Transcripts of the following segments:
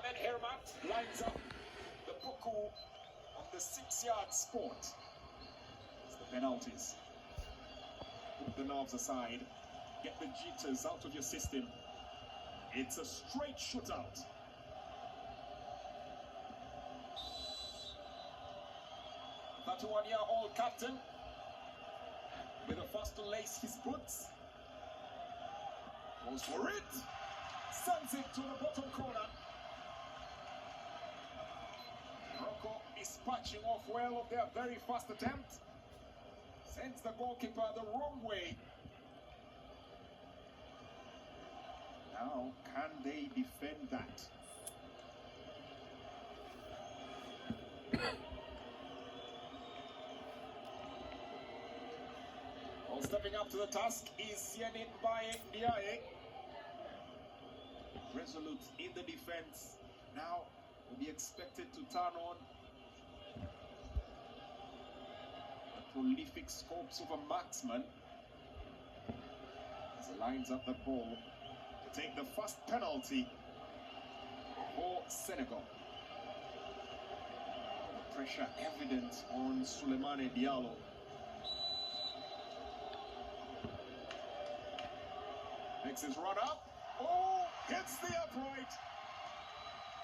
Mohamed Hermat lines up the Buku on the 6-yard spot. It's the penalties. Put the nerves aside. Get the jitters out of your system. It's a straight shootout. The 31-year-old captain with the first to lace his boots. Goes for it. Sends it to the bottom corner. Morocco is patching off well of their very first attempt. Sends the goalkeeper the wrong way. Now, can they defend that? Well, stepping up to the task is Sienit Baye Ndiaye. Resolute in the defense. Now will be expected to turn on the prolific scopes of a marksman as he lines up the ball to take the first penalty for Senegal. The pressure evident on Souleymane Diallo. Makes his run up. Oh, hits the upright.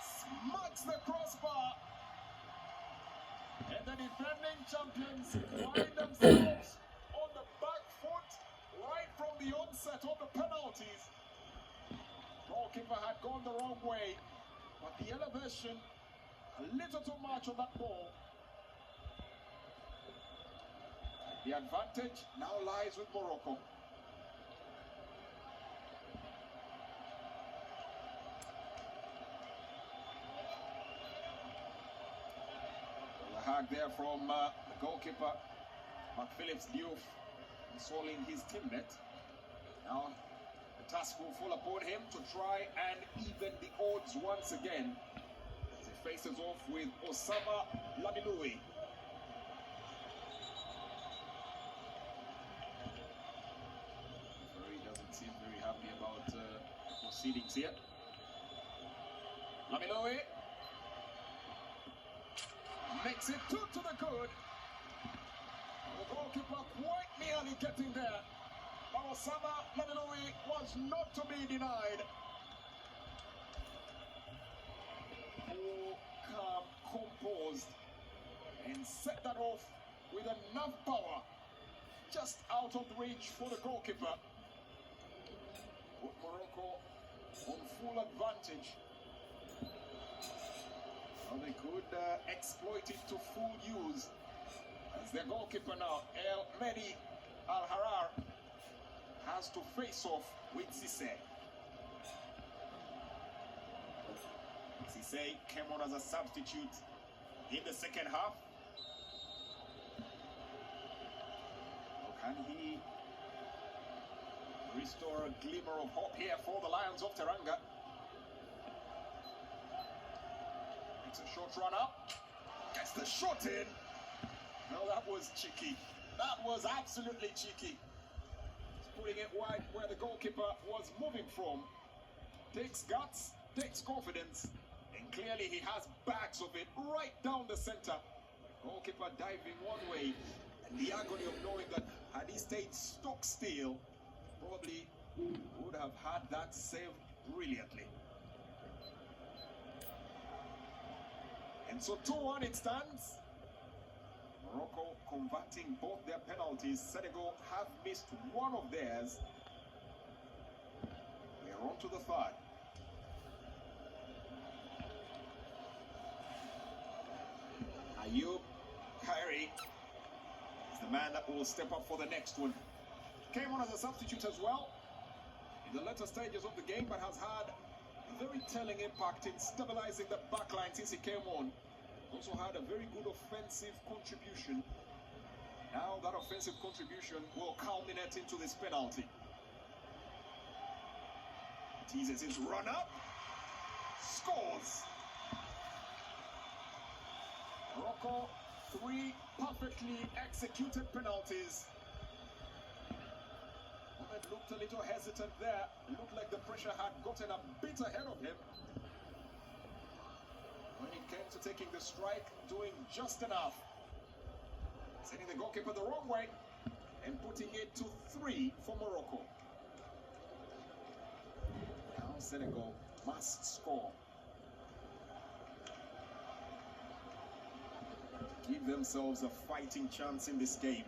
Smacks the crossbar. And the defending champions find themselves on the back foot right from the onset of the penalties. Goalkeeper had gone the wrong way, but the elevation, a little too much on that ball. The advantage now lies with Morocco. A hug there from the goalkeeper, Phillips Diouf, consoling his teammate. Now the task will fall upon him to try and even the odds once again as he faces off with Osama Lamiloui. He doesn't seem very happy about the proceedings here. Lamiloui makes it 2 to the good. The goalkeeper quite nearly getting there. But Osama Lamiloui was not to be denied. Cool, calm, composed, and set that off with enough power. Just out of reach for the goalkeeper. Put Morocco on full advantage. They could exploit it to full use as their goalkeeper now, El Mehdi Al-Harar, has to face off with Cisse. Cisse came on as a substitute in the second half. Can he restore a glimmer of hope here for the Lions of Teranga? It's a short run up. Gets the shot in. No, that was cheeky. That was absolutely cheeky. He's putting it wide where the goalkeeper was moving from. Takes guts, takes confidence, and clearly he has bags of it right down the center. Goalkeeper diving one way, and the agony of knowing that had he stayed stock still, probably would have had that saved brilliantly. And so 2-1 it stands. Morocco converting both their penalties. Senegal have missed one of theirs. We are on to the third. Ayoub Khayri is the man that will step up for the next one. Came on as a substitute as well in the later stages of the game, but has had a very telling impact in stabilizing the backline since he came on. Also had a very good offensive contribution. Now that offensive contribution will culminate into this penalty. Teases his run up. Scores. Morocco, 3 perfectly executed penalties. Mohamed looked a little hesitant there. It looked like the pressure had gotten a bit ahead of him. When it came to taking the strike, doing just enough. Sending the goalkeeper the wrong way and putting it to 3 for Morocco. Now Senegal must score. Give themselves a fighting chance in this game.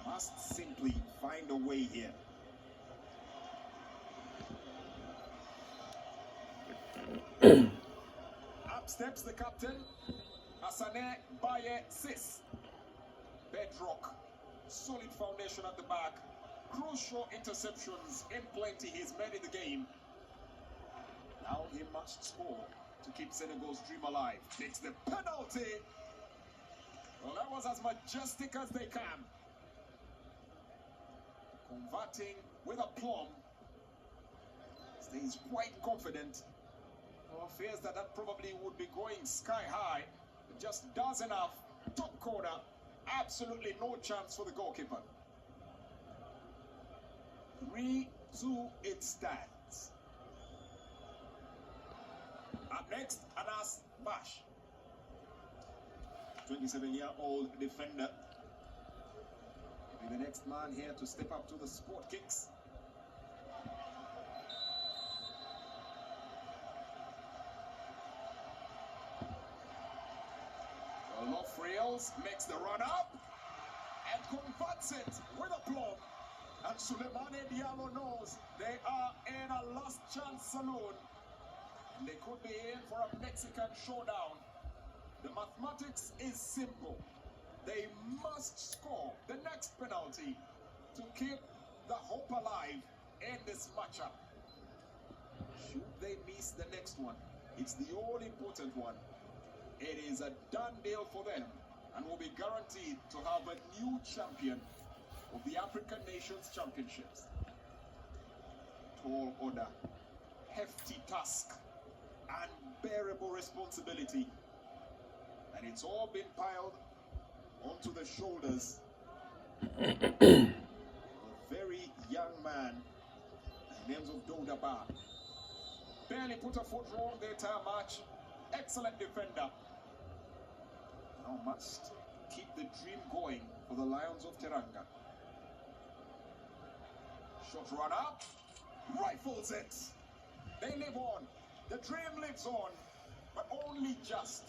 Must simply find a way here. Up steps the captain, Hassane Baye Sis. Bedrock, solid foundation at the back, crucial interceptions in plenty he's made in the game. Now he must score to keep Senegal's dream alive. Takes the penalty. Well, that was as majestic as they can. Converting with aplomb. Stays quite confident. Well, fears that probably would be going sky high. It just does enough. Top corner. Absolutely no chance for the goalkeeper. 3-2 it stands. Up next, Anas Bash. 27-year-old defender. Be the next man here to step up to the sport kicks. Lofriels makes the run up and converts it with aplomb. And Souleymane Diallo knows they are in a last chance saloon. And they could be in for a Mexican showdown. The mathematics is simple. They must score the next penalty to keep the hope alive in this matchup. Should they miss the next one, it's the all-important one. It is a done deal for them and will be guaranteed to have a new champion of the African Nations Championships. Tall order, hefty task, unbearable responsibility. And it's all been piled onto the shoulders of a very young man, the names of Dodaba. Barely put a foot wrong the entire match. Excellent defender. Now must keep the dream going for the Lions of Teranga. Shot run up, rifles it. They live on. The dream lives on, but only just.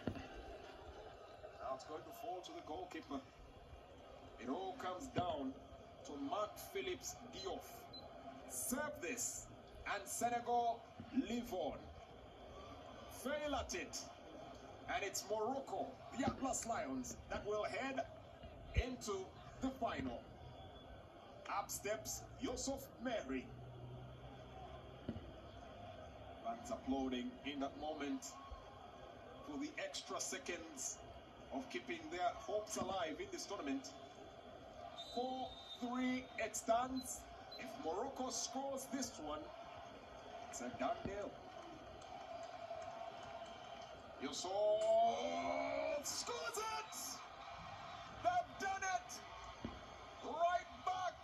Now it's going to fall to the goalkeeper. It all comes down to Mark Phillips Diouf. Serve this, and Senegal live on. Fail at it, and it's Morocco, the Atlas Lions, that will head into the final. Up steps Yusuf Mary. Fans applauding in that moment for the extra seconds of keeping their hopes alive in this tournament. 4-3 it stands. If Morocco scores this one, it's a done deal. Yusuf scores it! They've done it! Right back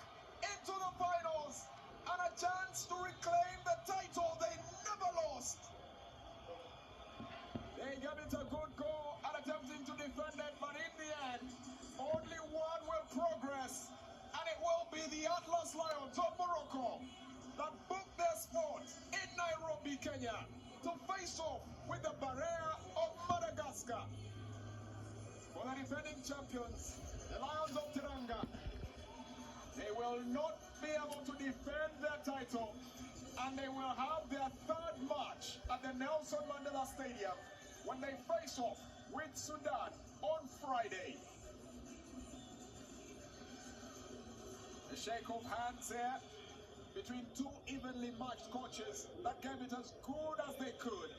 into the finals and a chance to reclaim the title they never lost. They gave it a good go at attempting to defend it, but in the end, only one will progress, and it will be the Atlas Lions of Morocco that booked their spot in Nairobi, Kenya, to face off with the Barrier of Madagascar. For the defending champions, the Lions of Teranga, they will not be able to defend their title, and they will have their third match at the Nelson Mandela Stadium when they face off with Sudan on Friday. The shake of hands here between two evenly matched coaches that gave it as good as they could.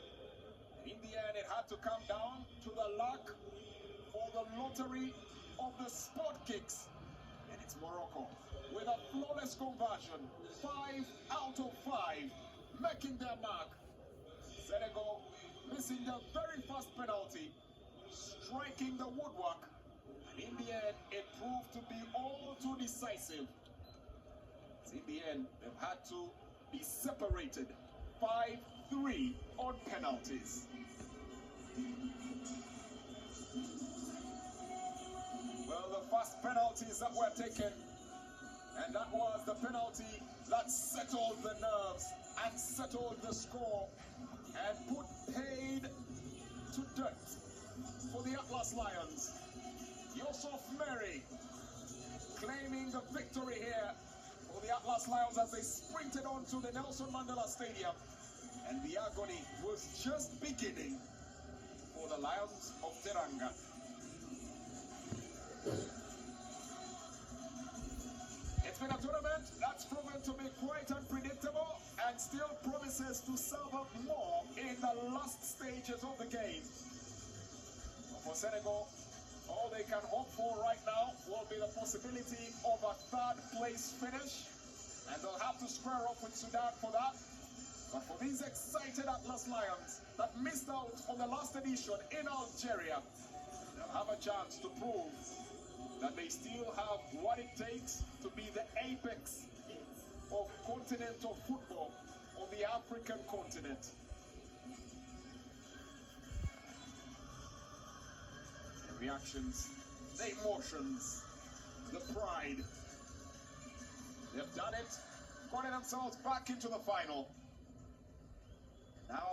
In the end, it had to come down to the luck or the lottery of the sport kicks. And it's Morocco with a flawless conversion, 5 out of 5, making their mark. Senegal missing the very first penalty, striking the woodwork. And in the end, it proved to be all too decisive. In the end, they've had to be separated 5-5. 3 on penalties. Well, the first penalties that were taken, and that was the penalty that settled the nerves and settled the score and put paid to dirt for the Atlas Lions. Yusuf Mary claiming the victory here for the Atlas Lions as they sprinted onto the Nelson Mandela Stadium. And the agony was just beginning for the Lions of Teranga. It's been a tournament that's proven to be quite unpredictable and still promises to serve up more in the last stages of the game. For Senegal, all they can hope for right now will be the possibility of a third-place finish, and they'll have to square up with Sudan for that. But for these excited Atlas Lions that missed out on the last edition in Algeria, they'll have a chance to prove that they still have what it takes to be the apex of continental football on the African continent. The reactions, the emotions, the pride. They've done it, gotten themselves back into the final. Now